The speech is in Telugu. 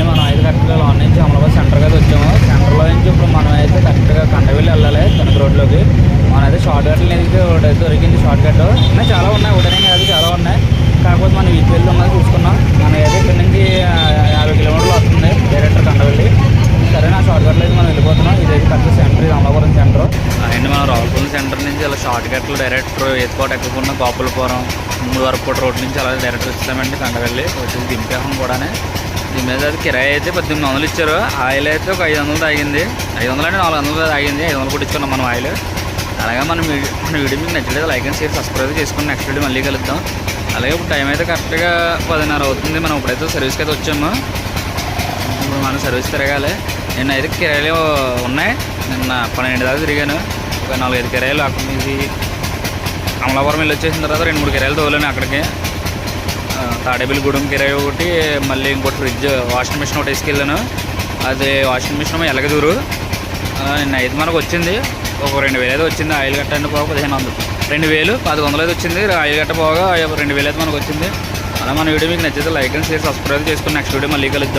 ఫైనల్లీ మనం అయితే కరెక్ట్గా లోన్ నుంచి అమలాబాద్ సెంటర్కి అయితే వచ్చాము. సెంటర్లో నుంచి ఇప్పుడు మనం అయితే కరెక్ట్గా కండవెల్లి వెళ్ళాలి తణుకు రోడ్లోకి. మనం అయితే షార్ట్ కట్లు అయితే ఒకటి దొరికింది. షార్ట్ కట్ ఇంకా చాలా ఉన్నాయి, ఒకటనే కాదు చాలా ఉన్నాయి. కాకపోతే మనం వీటి వెళ్ళి ఉన్నది చూసుకున్నాం. మనం అయితే ఇక్కడ నుంచి 50 కిలోమీటర్లు వస్తుంది డైరెక్ట్ కండవెల్లి. సరే నా షార్ట్ కట్లో అయితే మనం వెళ్ళిపోతున్నాం. ఇదైతే కరెక్ట్ సెంటర్, ఇది అమలాపురం సెంటర్ అండ్ మనం రావులపల్లి సెంటర్ నుంచి ఇలా షార్ట్ కట్లు డైరెక్ట్ ఎత్తుకోట ఎక్కువ గోపులపురం 3 వరకు రోడ్ నుంచి అలా డైరెక్ట్ వచ్చామండి కండవెల్లి. వచ్చేసి దింపాము కూడానే. దీని మీద అది కిరాయి అయితే 1800 ఇచ్చారు. ఆయిల్ అయితే ఒక 500 తాగింది. 500 అంటే 400 తాగింది. 500 కొట్టించుకున్నాం మనం ఆయిల్. అలాగే మన వీడియో మీకు నచ్చలేదు లైక్ అండ్ షేర్ సబ్స్క్రైబ్ చేసుకుని నెక్స్ట్ వీడియో మళ్ళీ కలుద్దాం. అలాగే ఇప్పుడు టైం అయితే కరెక్ట్గా 10:30 అవుతుంది. మనం ఇప్పుడైతే సర్వీస్కి అయితే వచ్చాము. ఇప్పుడు మనం సర్వీస్ తిరగాలి. నిన్న అయితే కిరాయిలు ఉన్నాయి. నిన్న 12 దాకా తిరిగాను. ఒక 4-5 కిరాయిలు అక్కడ నుంచి అమలాపురం వెళ్ళి వచ్చేసిన తర్వాత 2-3 కిరాయిలు తోలాను అక్కడికి. తాడేపల్లిగూడెం కిరాయి ఒకటి, మళ్ళీ ఇంకోటి ఫ్రిడ్జ్ వాషింగ్ మిషన్ ఒకటి తీసుకెళ్ళాను. అది వాషింగ్ మిషన్ ఎలగదూరు. నిన్న అయితే మనకు వచ్చింది ఒక 2000 అయితే వచ్చింది. ఆయిల్ గట్ట అన్ని పోగా 1500, 2000 1100 అయితే వచ్చింది. ఆయిల్ గట్ట పోగా 2000 అయితే మనకు వచ్చింది. అలా మన వీడియో మీకు నచ్చితే లైక్ అండ్ షేర్ సబ్స్క్రైబ్ చేసుకుని నెక్స్ట్ వీడియో మళ్ళీ కలుద్దాం.